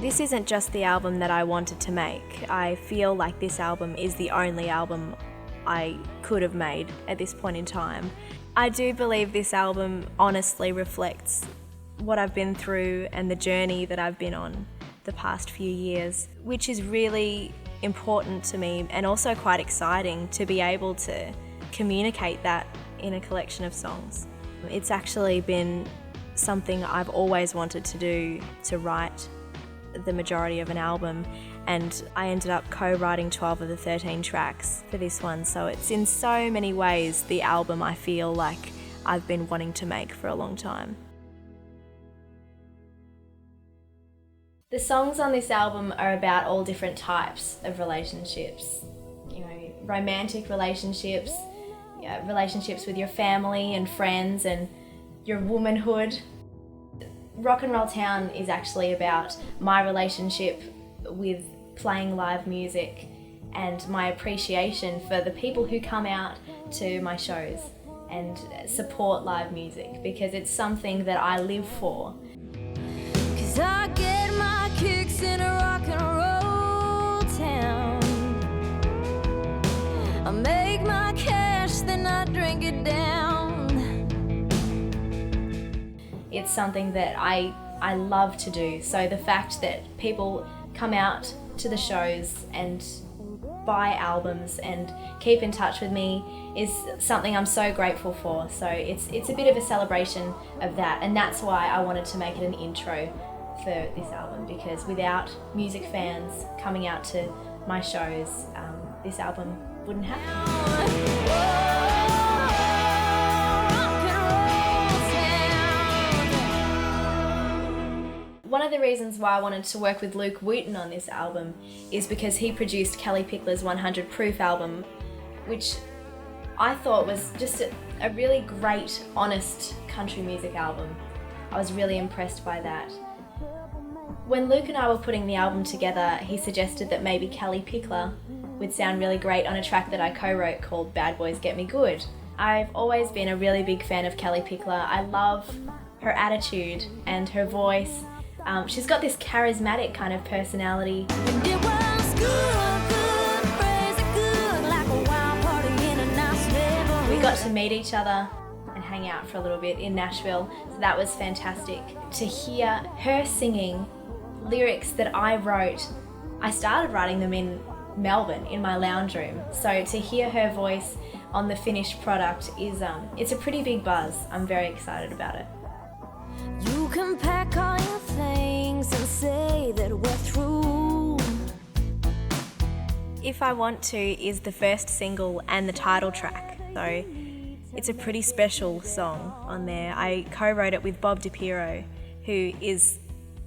This isn't just the album that I wanted to make. I feel like this album is the only album I could have made at this point in time. I do believe this album honestly reflects what I've been through and the journey that I've been on the past few years, which is really important to me and also quite exciting to be able to communicate that in a collection of songs. It's actually been something I've always wanted to do, to write the majority of an album, and I ended up co-writing 12 of the 13 tracks for this one, so it's in so many ways the album I feel like I've been wanting to make for a long time. The songs on this album are about all different types of relationships. Romantic relationships, relationships with your family and friends and your womanhood. Rock and Roll Town is actually about my relationship with playing live music and my appreciation for the people who come out to my shows and support live music, because it's something that I live for. 'Cause I get my kicks in a rock and roll town. I make my cash, then I drink it down. It's something that I love to do, so the fact that people come out to the shows and buy albums and keep in touch with me is something I'm so grateful for. So it's a bit of a celebration of that, and that's why I wanted to make it an intro for this album, because without music fans coming out to my shows, this album wouldn't happen. One of the reasons why I wanted to work with Luke Wooten on this album is because he produced Kelly Pickler's 100 Proof album, which I thought was just a really great, honest country music album. I was really impressed by that. When Luke and I were putting the album together, he suggested that maybe Kelly Pickler would sound really great on a track that I co-wrote called Bad Boys Get Me Good. I've always been a really big fan of Kelly Pickler. I love her attitude and her voice. She's got this charismatic kind of personality. We got to meet each other and hang out for a little bit in Nashville, so that was fantastic. To hear her singing lyrics that I wrote, I started writing them in Melbourne in my lounge room, so to hear her voice on the finished product is it's a pretty big buzz. I'm very excited about it. You can pack all your things and say that we're through. If I Want To is the first single and the title track, so it's a pretty special song on there. I co-wrote it with Bob DiPiero, who is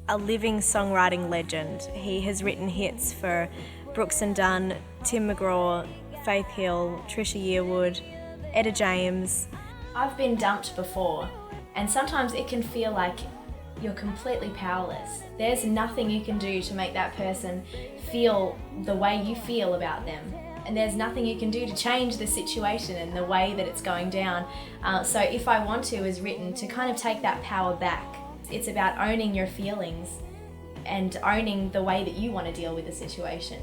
a living songwriting legend. He has written hits for Brooks and Dunn, Tim McGraw, Faith Hill, Trisha Yearwood, Etta James. I've been dumped before, and sometimes it can feel like you're completely powerless. There's nothing you can do to make that person feel the way you feel about them. And there's nothing you can do to change the situation and the way that it's going down. So If I Want To is written to kind of take that power back. It's about owning your feelings and owning the way that you want to deal with the situation.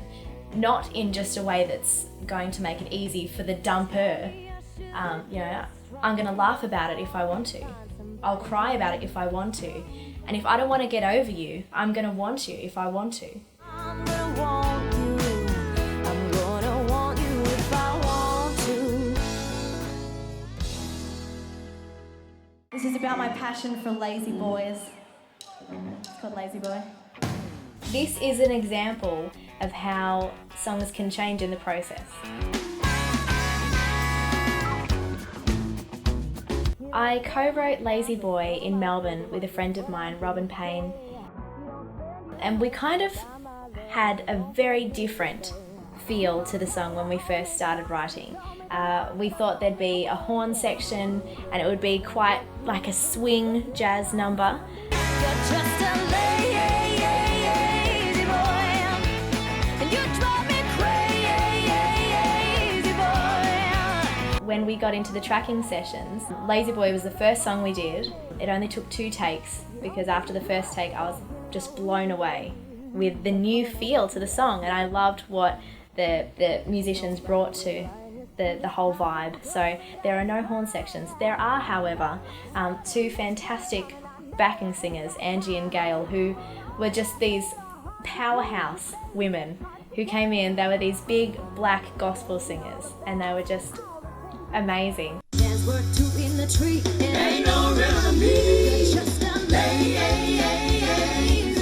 Not in just a way that's going to make it easy for the dumper. I'm gonna laugh about it if I want to. I'll cry about it if I want to. And if I don't want to get over you, I'm gonna want you if I want to. I'm gonna want you. I'm gonna want you if I want to. This is about my passion for lazy boys. It's called Lazy Boy. This is an example of how songs can change in the process. I co-wrote Lazy Boy in Melbourne with a friend of mine, Robin Payne, and we kind of had a very different feel to the song when we first started writing. We thought there'd be a horn section and it would be quite like a swing jazz number. You're just a lazy boy, and you drive me crazy, boy. When we got into the tracking sessions, Lazy Boy was the first song we did. It only took 2 takes because after the first take I was just blown away with the new feel to the song, and I loved what the musicians brought to the whole vibe. So there are no horn sections. There are, however, two fantastic backing singers, Angie and Gail, who were just these powerhouse women who came in. They were these big black gospel singers, and they were just amazing. There's work to in the tree. Ain't no rhythm me. Just a lazy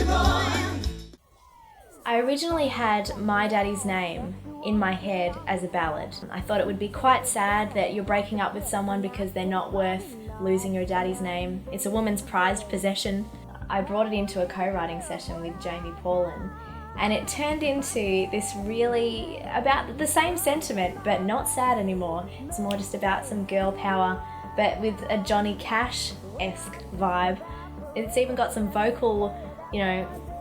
boy. I originally had My Daddy's Name in my head as a ballad. I thought it would be quite sad that you're breaking up with someone because they're not worth losing your daddy's name. It's a woman's prized possession. I brought it into a co-writing session with Jamie Paulin, and it turned into this really about the same sentiment, but not sad anymore. It's more just about some girl power, but with a Johnny Cash-esque vibe. It's even got some vocal,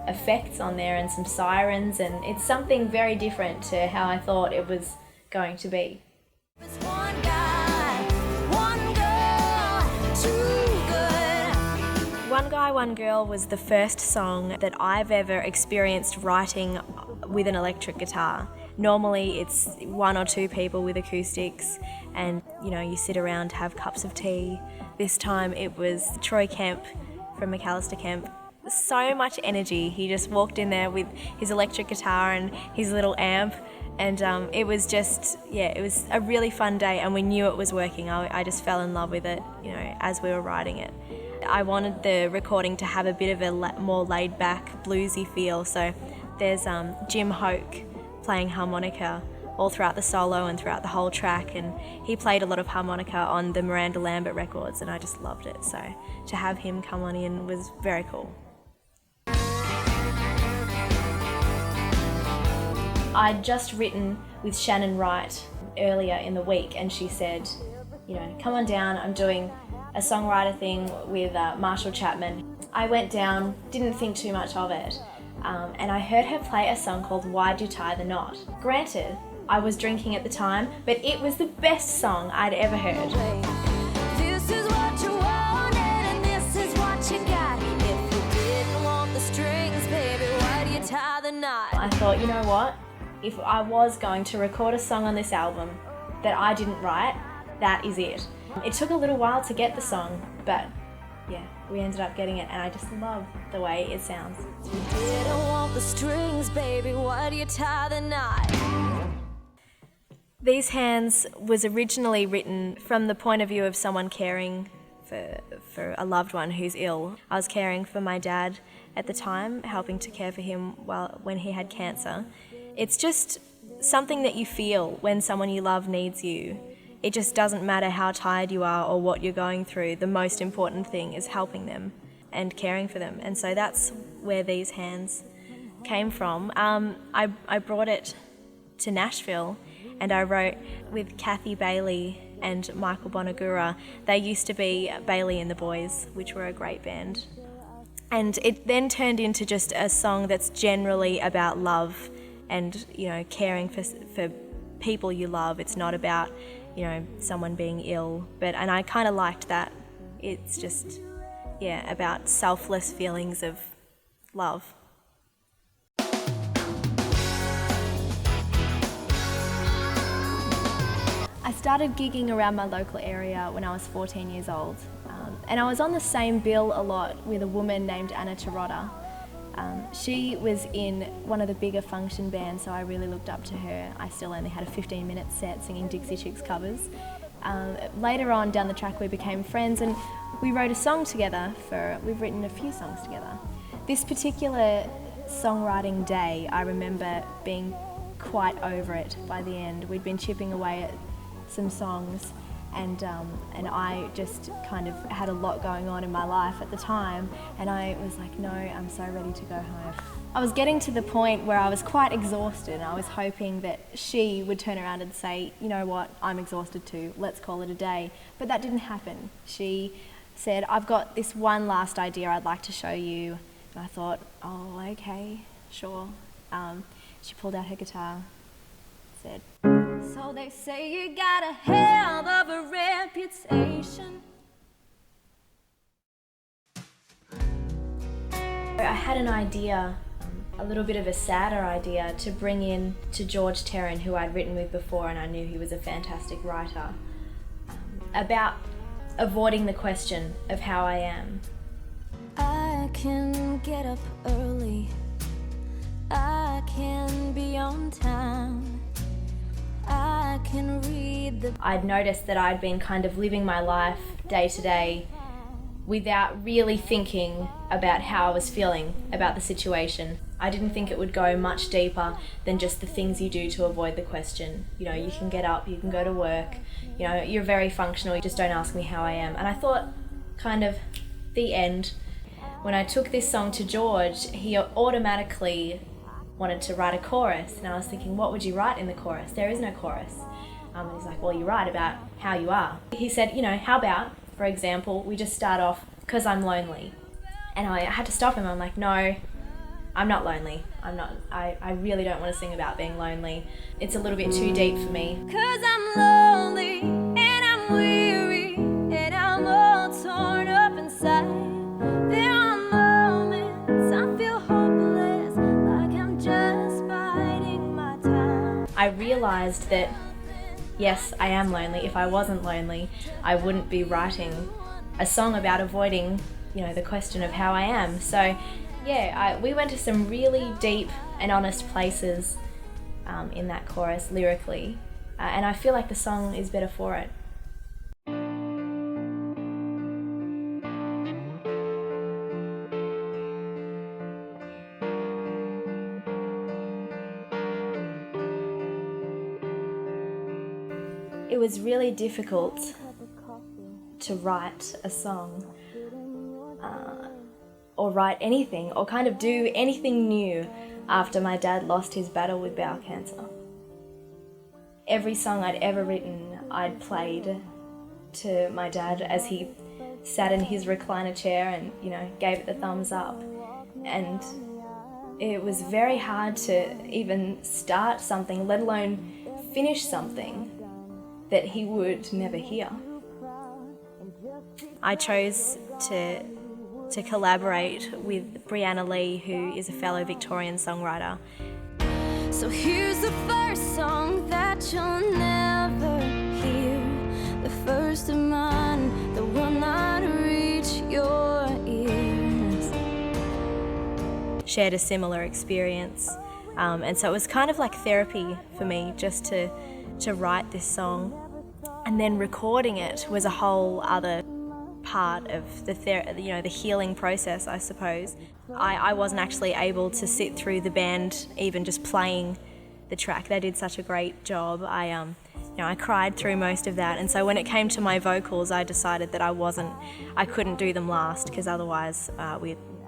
effects on there and some sirens, and it's something very different to how I thought it was going to be. It's one guy, one girl, too good. One Guy, One Girl was the first song that I've ever experienced writing with an electric guitar. Normally it's one or two people with acoustics and, you sit around, have cups of tea. This time it was Troy Kemp from McAllister Kemp. So much energy. He just walked in there with his electric guitar and his little amp, and it was just, it was a really fun day, and we knew it was working. I just fell in love with it, as we were writing it. I wanted the recording to have a bit of a more laid-back, bluesy feel, so there's Jim Hoke playing harmonica all throughout the solo and throughout the whole track, and he played a lot of harmonica on the Miranda Lambert records, and I just loved it, so to have him come on in was very cool. I'd just written with Shannon Wright earlier in the week, and she said, come on down, I'm doing a songwriter thing with Marshall Chapman. I went down, didn't think too much of it, and I heard her play a song called Why'd You Tie the Knot. Granted, I was drinking at the time, but it was the best song I'd ever heard. This is what you wanted and this is what you got. If you didn't want the strings, baby, why do you tie the knot? I thought, you know what? If I was going to record a song on this album that I didn't write, that is it. It took a little while to get the song, but we ended up getting it, and I just love the way it sounds. You didn't want the strings, baby, why do you tie the knot? These Hands was originally written from the point of view of someone caring for a loved one who's ill. I was caring for my dad at the time, helping to care for him when he had cancer. It's just something that you feel when someone you love needs you. It just doesn't matter how tired you are or what you're going through. The most important thing is helping them and caring for them. And so that's where These Hands came from. I brought it to Nashville, and I wrote with Kathy Bailey and Michael Bonagura. They used to be Bailey and the Boys, which were a great band. And it then turned into just a song that's generally about love and, caring for people you love. It's not about, someone being ill. And I kind of liked that. It's just, about selfless feelings of love. I started gigging around my local area when I was 14 years old. And I was on the same bill a lot with a woman named Anna Tarotta. She was in one of the bigger function bands, so I really looked up to her. I still only had a 15-minute set singing Dixie Chicks covers. Later on down the track we became friends, and we wrote a song together. We've written a few songs together. This particular songwriting day, I remember being quite over it by the end. We'd been chipping away at some songs, and I just kind of had a lot going on in my life at the time, and I was like, no, I'm so ready to go home. I was getting to the point where I was quite exhausted, and I was hoping that she would turn around and say, you know what, I'm exhausted too, let's call it a day. But that didn't happen. She said, I've got this one last idea I'd like to show you. And I thought, oh, okay, sure. She pulled out her guitar, said, So they say you got a hell of a reputation. I had an idea a little bit of a sadder idea to bring in to George Terran, who I'd written with before, and I knew he was a fantastic writer, about avoiding the question of how I am. I can get up early, I can be on time, I can read the... I'd noticed that I'd been kind of living my life day to day without really thinking about how I was feeling about the situation. I didn't think it would go much deeper than just the things you do to avoid the question. You know, you can get up, you can go to work, you know, you're very functional, you just don't ask me how I am. And I thought, kind of, the end. When I took this song to George, he automatically wanted to write a chorus, and I was thinking, what would you write in the chorus? There is no chorus. And he's like, well, you write about how you are. He said, you know, how about, for example, we just start off, 'cause I'm lonely. And I had to stop him. I'm like, no, I'm not lonely. I really don't want to sing about being lonely. It's a little bit too deep for me. 'Cause I'm lonely and I'm weary and I'm all torn up inside. There are moments I feel hopeless, like I'm just biding my time. I realised that, yes, I am lonely. If I wasn't lonely, I wouldn't be writing a song about avoiding, you know, the question of how I am. So yeah, we went to some really deep and honest places in that chorus lyrically, and I feel like the song is better for it. It was really difficult to write a song or write anything or kind of do anything new after my dad lost his battle with bowel cancer. Every song I'd ever written, I'd played to my dad as he sat in his recliner chair and, you know, gave it the thumbs up. And it was very hard to even start something, let alone finish something that he would never hear. I chose to collaborate with Brianna Lee, who is a fellow Victorian songwriter. So here's the first song that you'll never hear, the first of mine that will not reach your ears. Shared a similar experience, and so it was kind of like therapy for me just to write this song. And then recording it was a whole other part of the healing process, I suppose. I wasn't actually able to sit through the band even just playing the track. They did such a great job. I cried through most of that, and so when it came to my vocals, I decided that I couldn't do them last, because otherwise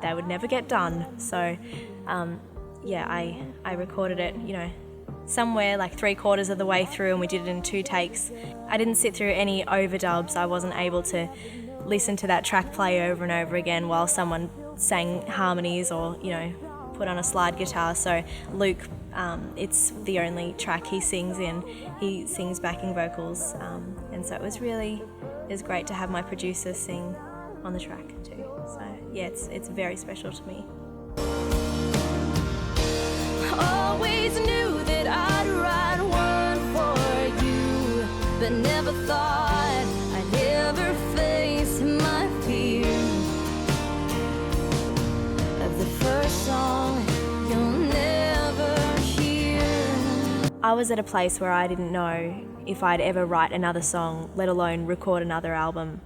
they would never get done. So I recorded it, you know, somewhere like 3/4 of the way through, and we did it in 2 takes. I didn't sit through any overdubs. I wasn't able to listen to that track play over and over again while someone sang harmonies or, you know, put on a slide guitar. So Luke, it's the only track he sings in. He sings backing vocals, and so it was great to have my producer sing on the track too. So yeah, it's very special to me. Always knew that I'd write one for you, but never thought I'd ever face my fear of the first song you'll never hear. I was at a place where I didn't know if I'd ever write another song, let alone record another album,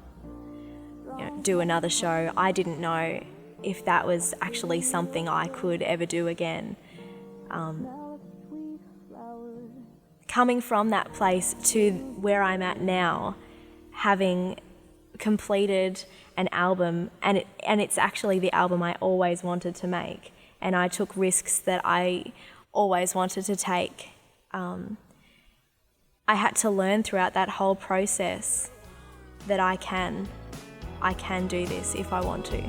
you know, do another show. I didn't know if that was actually something I could ever do again. Coming from that place to where I'm at now, having completed an album, and it's actually the album I always wanted to make, and I took risks that I always wanted to take. I had to learn throughout that whole process that I can do this if I want to.